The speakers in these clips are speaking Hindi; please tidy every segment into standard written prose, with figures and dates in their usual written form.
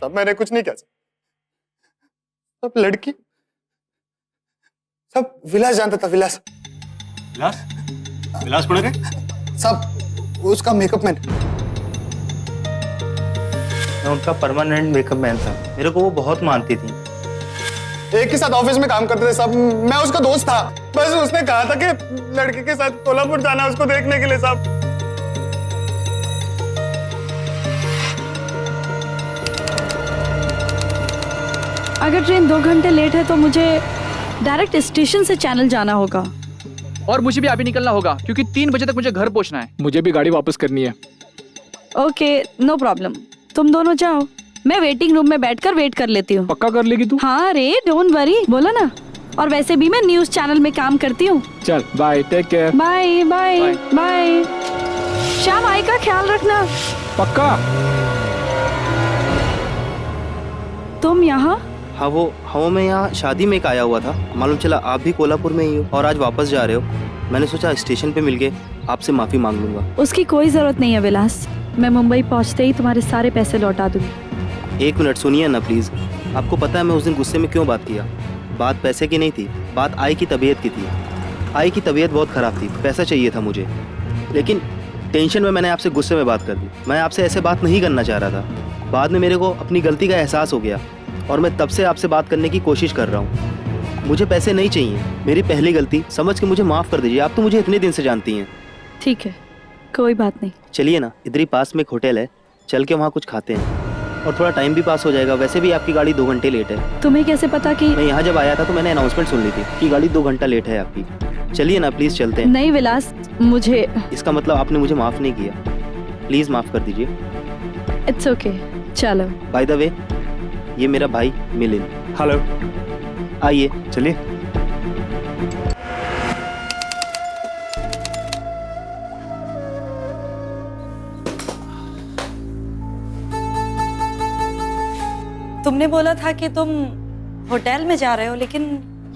था, मैंने कुछ नहीं किया। सब लड़की, सब विलास जानता था। विलास विलास विलास कौन है? सब उसका मेकअप मैन। मैं उनका परमानेंट मेकअप मैन था। मेरे को वो बहुत मानती थी। एक ही साथ ऑफिस में काम करते थे सब। मैं उसका दोस्त था। बस उसने कहा था कि लड़के के साथ कोल्हापुर जाना है उसको देखने के लिए साहब। अगर ट्रेन 2 घंटे लेट है तो मुझे डायरेक्ट स्टेशन से चैनल जाना होगा। और मुझे भी अभी निकलना होगा क्योंकि 3 बजे तक मुझे घर पहुंचना है। मुझे भी गाड़ी वापस करनी है। Okay, no problem. तुम दोनों जाओ, मैं वेटिंग रूम में बैठकर वेट कर लेती हूँ। पक्का कर लेगी तू? हाँ रे, डोंट वरी, बोला ना। और वैसे भी मैं न्यूज चैनल में काम करती हूँ। चल bye, take care. Bye bye bye. शाम आई का ख्याल रखना। पक्का। तुम यहाँ? हाँ वो मैं यहाँ शादी में एक आया हुआ था। मालूम चला आप भी कोल्हापुर में ही हो और आज वापस जा रहे हो। मैंने सोचा स्टेशन पे मिलके आपसे माफी मांग लूंगा। उसकी कोई जरूरत नहीं है विलास। मैं मुंबई पहुँचते ही तुम्हारे सारे पैसे लौटा दूंगी। 1 मिनट सुनिए ना प्लीज। आपको पता है मैं उस दिन गुस्से में क्यों बात किया? बात पैसे की नहीं थी, बात आई की तबीयत की थी। आई की तबीयत बहुत खराब थी, पैसा चाहिए था मुझे, लेकिन टेंशन में मैंने आपसे गुस्से में बात कर दी। मैं आपसे ऐसे बात नहीं करना चाह रहा था। बाद में मेरे को अपनी गलती का एहसास हो गया और मैं तब से आपसे बात करने की कोशिश कर रहा हूँ। मुझे पैसे नहीं चाहिए, मेरी पहली गलती समझ के मुझे माफ़ कर दीजिए। आप तो मुझे इतने दिन से जानती हैं। ठीक है, कोई बात नहीं। चलिए ना, इधर ही पास में एक होटल है, चल के वहाँ कुछ खाते हैं और थोड़ा टाइम भी पास हो जाएगा। वैसे भी आपकी गाड़ी 2 घंटे लेट है। तुम्हें कैसे पता कि? मैं यहाँ जब आया था तो मैंने अनाउंसमेंट सुन ली थी कि गाड़ी 2 घंटा लेट है आपकी। चलिए ना प्लीज़ चलते हैं। नहीं विलास, मुझे। इसका मतलब आपने मुझे माफ़ नहीं किया। प्लीज़ माफ़ कर दीजिए। इट्स ओके, चलो। बाय द वे, ये मेरा भाई मिलिंद। हेलो। आइए चलिए। तुमने बोला था कि तुम होटल में जा रहे हो, लेकिन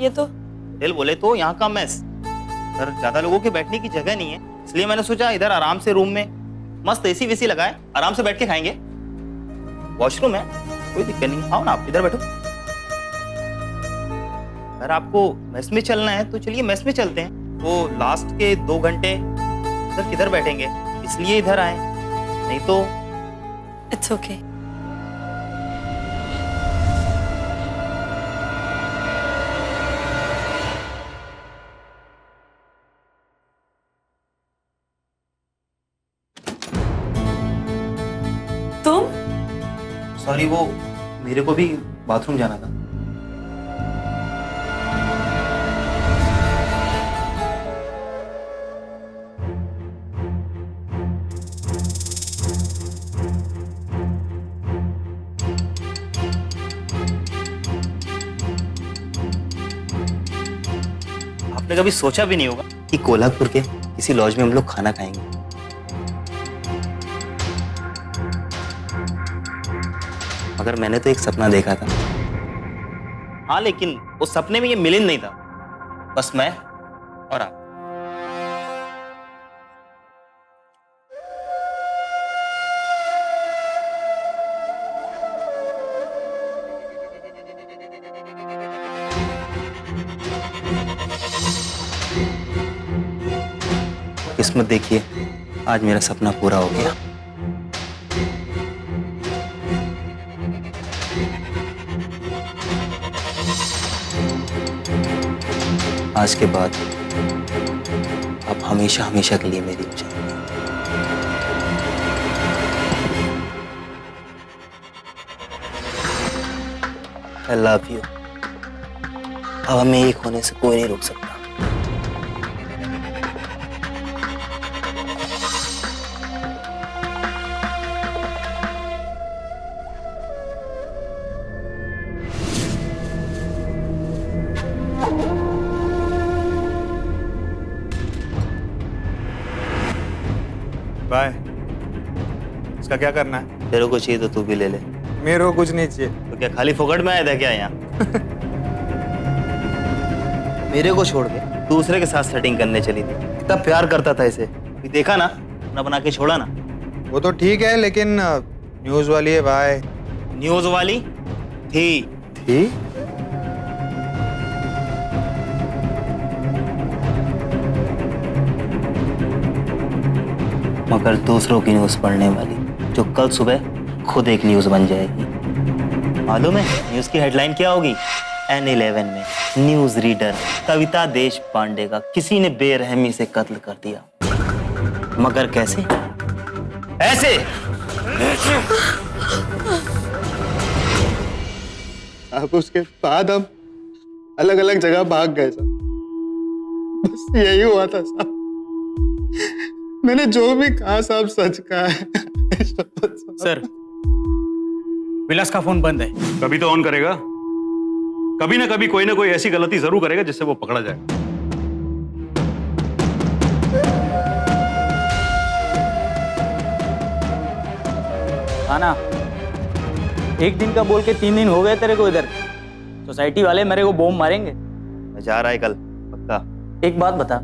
ये तो। होटल बोले तो यहाँ का मेस। सर ज़्यादा लोगों के बैठने की जगह नहीं है, इसलिए मैंने सोचा इधर आराम से रूम में मस्त एसी वेसी लगाए, आराम से बैठ के खाएंगे। वॉशरूम है, कोई दिक्कत नहीं। आओ ना आप, इधर बैठो। अगर आपको मेस में चलना है तो चलिए मेस में चलते हैं। वो लास्ट के 2 घंटे इधर किधर बैठेंगे, इसलिए इधर आए, नहीं तो। It's okay. तुम? सॉरी, वो मेरे को भी बाथरूम जाना था। आपने कभी सोचा भी नहीं होगा कि कोल्हापुर के किसी लॉज में हम लोग खाना खाएंगे। मगर मैंने तो एक सपना देखा था। हाँ, लेकिन उस सपने में ये मिलिंद नहीं था, बस मैं और आप। किस्मत देखिए, आज मेरा सपना पूरा हो गया। आज के बाद आप हमेशा हमेशा के लिए मेरी हो जाएंगी। I love you। अब हमें एक होने से कोई नहीं रोक सकता। बाय। इसका क्या करना है? तेरे को चाहिए तो तू भी ले ले। मेरे को कुछ नहीं चाहिए। तो क्या खाली फोकट में आया था क्या यहाँ? मेरे को छोड़ के दूसरे के साथ सेटिंग करने चली थी। इतना प्यार करता था इसे, देखा ना, अपना बना के छोड़ा ना। वो तो ठीक है, लेकिन न्यूज वाली है भाई। न्यूज वाली थी। थी? मगर दूसरों की न्यूज पढ़ने वाली, जो कल सुबह खुद एक न्यूज बन जाएगी। मालूम है न्यूज की हेडलाइन क्या होगी? N11 में न्यूज रीडर कविता देश पांडे का किसी ने बेरहमी से कत्ल कर दिया। मगर कैसे? ऐसे। अब उसके बाद हम अलग अलग जगह भाग गए साहब। बस यही हुआ था साहब। मैंने जो भी कहा साहब सच कहा है। सर, विलास का फोन बंद है। कभी तो ऑन करेगा, कभी ना कभी कोई ना कोई ऐसी गलती जरूर करेगा जिससे वो पकड़ा जाए। खाना एक दिन का बोल के 3 दिन हो गए तेरे को इधर। सोसाइटी वाले मेरे को बॉम्ब मारेंगे। मैं जा रहा है कल पक्का। एक बात बता,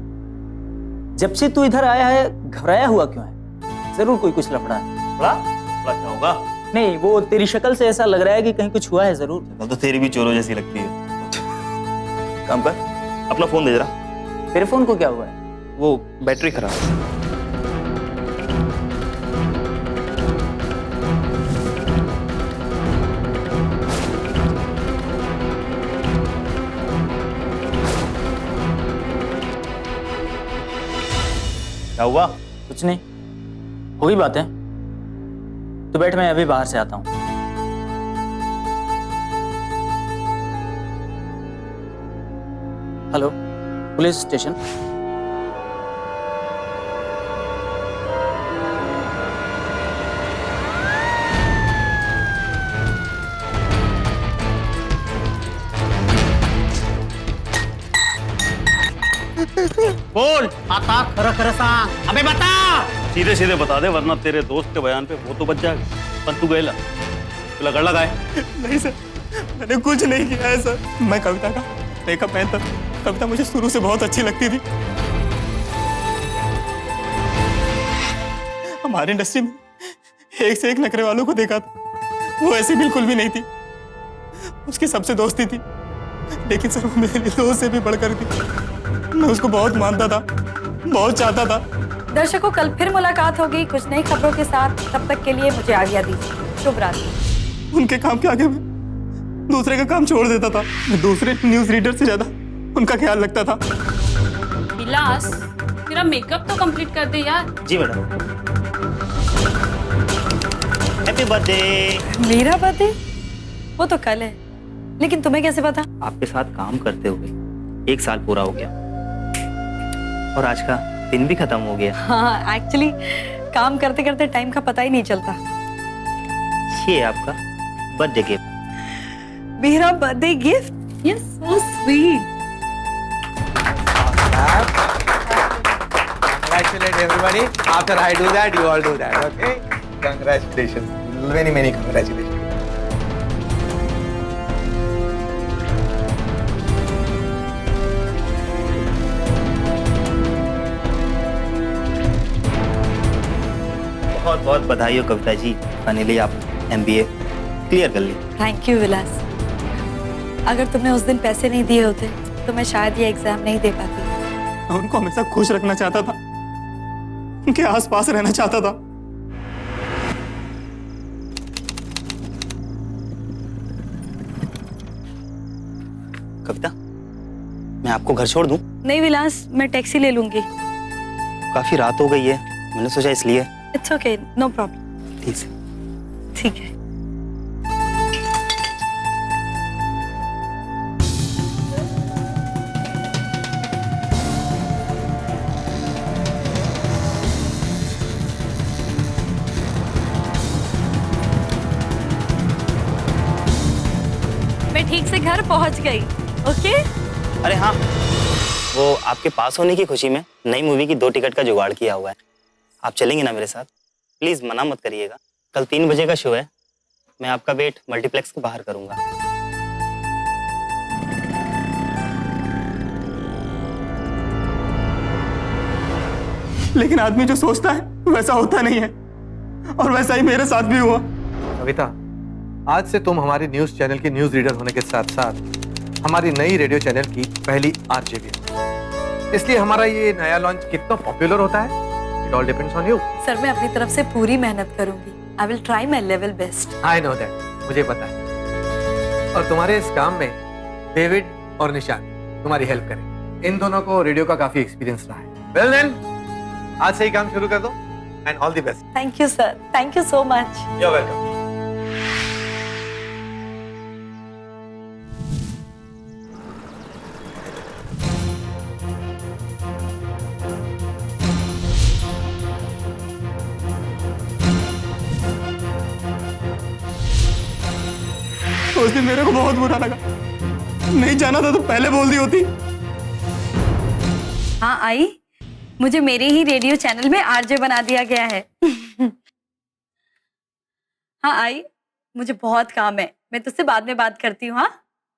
जब से तू इधर आया है घबराया हुआ क्यों है? जरूर कोई कुछ लफड़ा है। बड़ा क्या होगा? नहीं, वो तेरी शक्ल से ऐसा लग रहा है कि कहीं कुछ हुआ है जरूर। कल तो तेरी भी चोरों जैसी लगती है। काम कर, अपना फोन दे जरा। तेरे फोन को क्या हुआ है? वो बैटरी खराब है। क्या हुआ? कुछ नहीं, हो गई बात है। तो बैठ, मैं अभी बाहर से आता हूँ। Hello, police station. बोल, आता खरा खरा सांग, अबे बता। सीधे सीधे बता दे, वरना तेरे दोस्त के बयान पे वो तो बच जाएगा। पर तू गएला, तुला गड़ लगाए। नहीं सर, मैंने कुछ नहीं किया है सर। मैं कविता का देखा फैन था। कविता मुझे शुरू से बहुत अच्छी लगती थी। हमारे इंडस्ट्री में एक से एक नखरे वालों को देखा था, वो ऐसी बिल्कुल भी नहीं थी। उसकी सबसे दोस्ती थी, लेकिन सर वो मेरे लिए दोस्त से भी बढ़कर थी। मैं उसको बहुत मानता था, बहुत चाहता था। दर्शकों, कल फिर मुलाकात होगी कुछ नई खबरों के साथ। तब तक के लिए मुझे आज्ञा दीजिए। शुभ रात्रि। उनके काम के आगे मैं दूसरे का काम छोड़ देता था। मैं दूसरे न्यूज रीडर से ज्यादा उनका ख्याल रखता था। विलास, तेरा मेकअप तो कंप्लीट कर दे यार। जी मैडम। Happy birthday. मेरा बर्थडे? वो तो कल है, लेकिन तुम्हें कैसे पता? आपके साथ काम करते हुए 1 साल पूरा हो गया और आज का दिन भी खत्म हो गया। हाँ, एक्चुअली काम करते करते टाइम का पता ही नहीं चलता। ये आपका बर्थडे गिफ्ट। मेरा birthday gift? Yes, so sweet. Congratulate everybody. After I do that, you all do that. Okay? Congratulations. Many, many congratulations. बहुत बहुत बधाई हो कविता जी, फाइनली आप MBA क्लियर कर ली। थैंक यू विलास। अगर तुमने उस दिन पैसे नहीं दिए होते तो मैं शायद ये एग्जाम नहीं दे पाती। मैं उनको हमेशा खुश रखना चाहता था, उनके आसपास रहना चाहता था। कविता, मैं आपको घर छोड़ दूं? नहीं विलास, मैं टैक्सी ले लूंगी। काफी रात हो गई है, मैंने सोचा इसलिए। It's okay, no problem. ठीक है। ठीक है। मैं ठीक से घर पहुंच गई। ओके? अरे हाँ, वो आपके पास होने की खुशी में नई मूवी की 2 टिकट का जुगाड़ किया हुआ है। आप चलेंगे ना मेरे साथ? प्लीज मना मत करिएगा। कल 3 बजे का शो है। मैं आपका वेट मल्टीप्लेक्स के बाहर करूंगा। लेकिन आदमी जो सोचता है वैसा होता नहीं है, और वैसा ही मेरे साथ भी हुआ। कविता, आज से तुम हमारी न्यूज चैनल की न्यूज रीडर होने के साथ साथ हमारी नई रेडियो चैनल की पहली आरजे भी हो। इसलिए हमारा ये नया लॉन्च कितना पॉपुलर होता है, it all depends on you. Sir मैं अपनी तरफ से पूरी मेहनत करूंगी। I will try my level best. I know that, मुझे पता है। और तुम्हारे इस काम में डेविड और निशान तुम्हारी हेल्प करें। इन दोनों को रेडियो का काफी एक्सपीरियंस रहा है। वेल देन, आज से ही काम शुरू कर दो and all the best. Thank you sir, thank you so much. You are welcome. उस दिन मेरे को बहुत बुरा लगा। नहीं जाना था तो पहले बोल दी होती। हाँ आई, मुझे मेरे ही रेडियो चैनल में आरजे बना दिया गया है। हाँ आई, मुझे बहुत काम है, मैं तुझसे बाद में बात करती हूँ। हाँ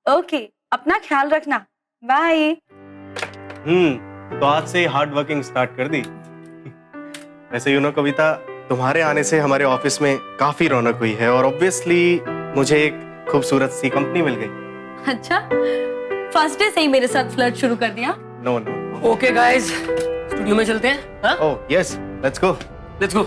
ओके, अपना ख्याल रखना, बाय। तो आज से हार्ड वर्किंग स्टार्ट कर दी। वैसे यू नो कविता, तुम्हारे आने से हमारे ऑफिस में काफी रौनक हुई है और ऑब्वियसली मुझे एक खूबसूरत सी कंपनी मिल गई। अच्छा, फर्स्ट डे से ही मेरे साथ फ्लर्ट शुरू कर दिया? No no. Okay guys, studio में चलते हैं। Oh yes, let's go. Let's go.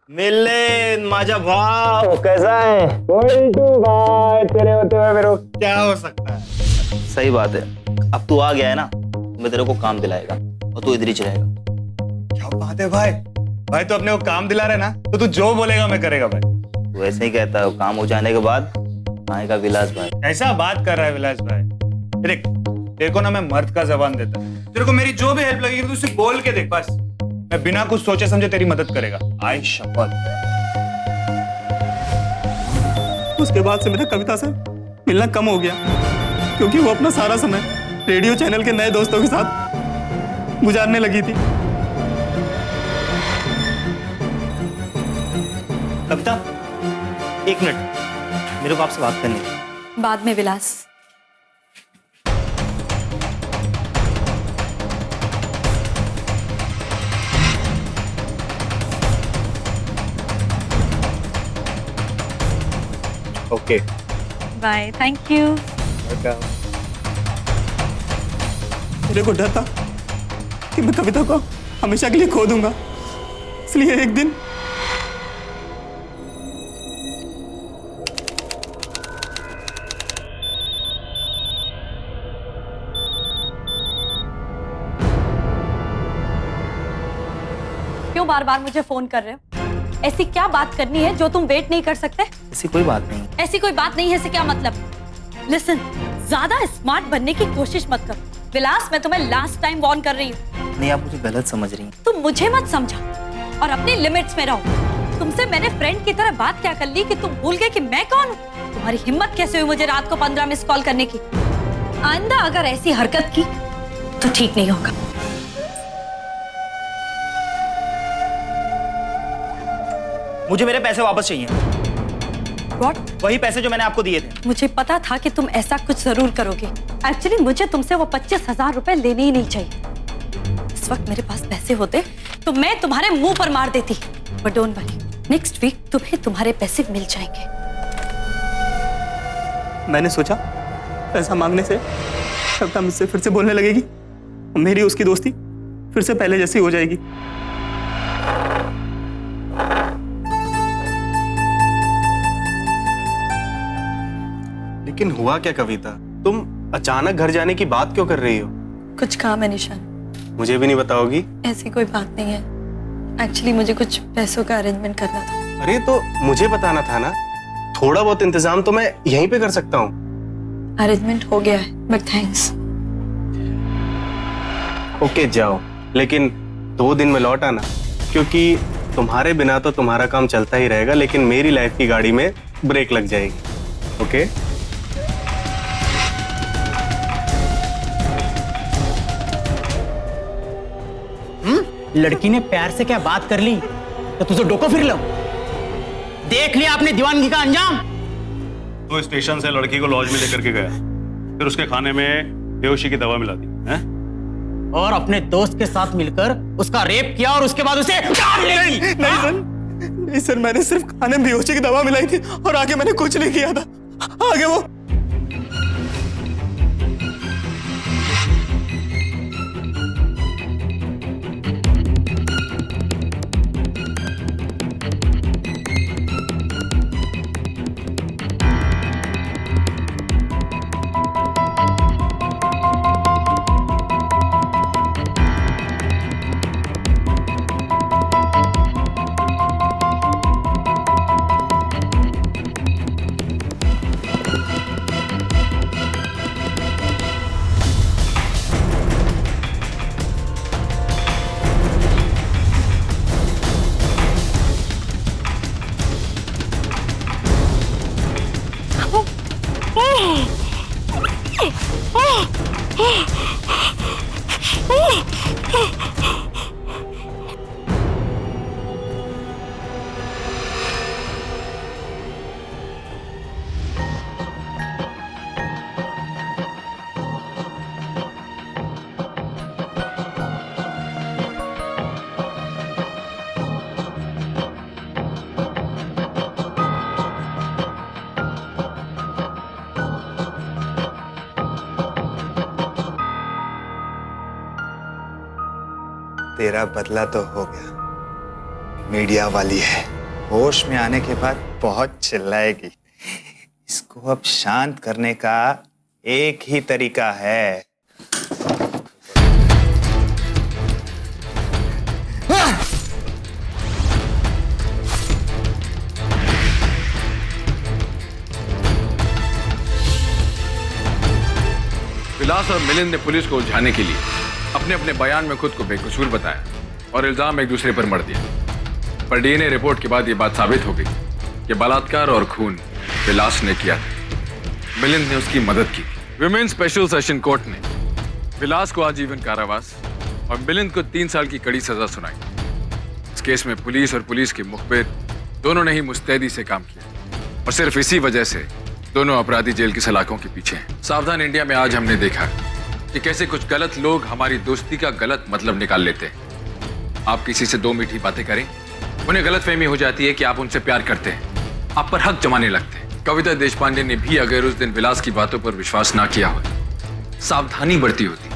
Milan माझा भाव कैसा है? भाई, तेरे होते हुए मेरे को क्या हो सकता है? सही बात है। अब तू आ गया है ना, मैं तेरे को काम दिलाएगा और तू इधर ही चलेगा। क्या बात है भाई, भाई तो अपने को काम दिला रहे ना, तो तू जो बोलेगा मैं करेगा भाई। तू ऐसे ही कहता है, काम हो जाने के बाद आएगा विलास भाई। कैसा बात कर रहा है विलास भाई? देख, तेरे को ना मैं मर्द का जबान देता हूं। तेरे को मेरी जो भी हेल्प लगेगी तू उसे बोल के देख, बस मैं बिना कुछ सोचे समझे तेरी मदद करेगा। आई शपथ। उसके बाद से मेरा कविता से मिलना कम हो गया, क्योंकि वो अपना सारा समय रेडियो चैनल के नए दोस्तों के साथ गुजारने लगी थी। कविता, एक मिनट, मेरे को आपसे बात करनी है। बाद में Vilas. Okay, bye, thank you. मेरे को डर था कि मैं कविता को हमेशा के लिए खो दूंगा, इसलिए एक दिन क्यों बार बार मुझे फोन कर रहे हो? ऐसी क्या बात करनी है जो तुम वेट नहीं कर सकते? ऐसी कोई बात नहीं। ऐसी कोई बात नहीं है से क्या मतलब? लिसन, ज्यादा स्मार्ट बनने की कोशिश मत करो। विलास, मैं तुम्हें लास्ट टाइम वार्न कर रही हूँ। नहीं, आप मुझे गलत समझ रही हैं। तुम मुझे मत समझा और अपनी लिमिट्स में रहो। तुमसे मैंने फ्रेंड की तरह बात क्या कर ली कि तुम भूल गए कि मैं कौन हूँ? तुम्हारी हिम्मत कैसे हुई मुझे रात को 15 मिस कॉल करने की? आइंदा अगर ऐसी हरकत की तो ठीक नहीं होगा। मुझे मेरे पैसे वापस चाहिए। What? वही पैसे जो मैंने आपको दिए थे। मुझे पता था कि तुम ऐसा कुछ जरूर करोगे। एक्चुअली मुझे तुमसे वो 25,000 रुपए लेने ही नहीं चाहिए। इस वक्त मेरे पास पैसे होते तो मैं तुम्हारे मुंह पर मार देती। But don't worry, next week तुम्हें तुम्हारे पैसे मिल जाएंगे। मैंने सोचा पैसा मांगने से कविता मुझसे फिर से बोलने लगेगी और मेरी उसकी दोस्ती फिर से पहले जैसी हो जाएगी। लेकिन हुआ क्या कविता? तुम अचानक घर जाने की बात क्यों कर रही हो? कुछ काम है निशान। मुझे भी नहीं बताओगी? ऐसी कोई बात नहीं है। एक्चुअली मुझे कुछ पैसों का अरेंजमेंट करना था। अरे तो मुझे बताना था ना, थोड़ा बहुत इंतजाम तो मैं यहीं पे कर सकता हूँ। अरेंजमेंट हो गया है, बट थैंक्स। ओके जाओ, लेकिन 2 दिन में लौट आना, क्योंकि तुम्हारे बिना तो तुम्हारा काम चलता ही रहेगा, लेकिन मेरी लाइफ की गाड़ी में ब्रेक लग जाएगी। ओके? लड़की ने प्यार से क्या बात कर ली तो तुझे डोको फिर लो। देख लिया आपने दीवानगी का अंजाम। तो स्टेशन से लड़की को लॉज में लेकर के गया, फिर उसके खाने में बेहोशी की दवा मिला दी है? और अपने दोस्त के साथ मिलकर उसका रेप किया और उसके बाद उसे नहीं सर, मैंने सिर्फ खाने में बेहोशी की दवा मिलाई थी और आगे मैंने कुछ नहीं किया था। आगे वो तेरा बदला तो हो गया। मीडिया वाली है, होश में आने के बाद बहुत चिल्लाएगी। इसको अब शांत करने का एक ही तरीका है। विलास और मिलिंद ने पुलिस को उलझाने के लिए अपने अपने बयान में खुद को बेकसूर बताया और इल्जाम एक दूसरे पर मढ़ दिया। पर डीएनए रिपोर्ट के बाद यह बात साबित हो गई कि बलात्कार और खून विलास ने किया था, मिलिंद ने उसकी मदद की। विमेन स्पेशल सेशन कोर्ट ने विलास को आजीवन कारावास और मिलिंद को 3 साल की कड़ी सजा सुनाई। इस केस में पुलिस और पुलिस के मुखबिर दोनों ने ही मुस्तैदी से काम किया और सिर्फ इसी वजह से दोनों अपराधी जेल की सलाखों के पीछे हैं। सावधान इंडिया में आज हमने देखा कि कैसे कुछ गलत लोग हमारी दोस्ती का गलत मतलब निकाल लेते हैं। आप किसी से 2 मीठी बातें करें, उन्हें गलतफहमी हो जाती है कि आप उनसे प्यार करते हैं, आप पर हक जमाने लगते हैं। कविता देशपांडे ने भी अगर उस दिन विलास की बातों पर विश्वास ना किया होता, सावधानी बरती होती,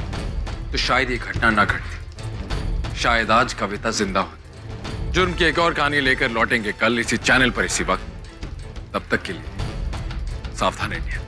तो शायद ये घटना ना घटती। शायद आज कविता जिंदा होती। जुर्म की एक और कहानी लेकर लौटेंगे कल इसी चैनल पर इसी वक्त। तब तक के लिए सावधान रहिए।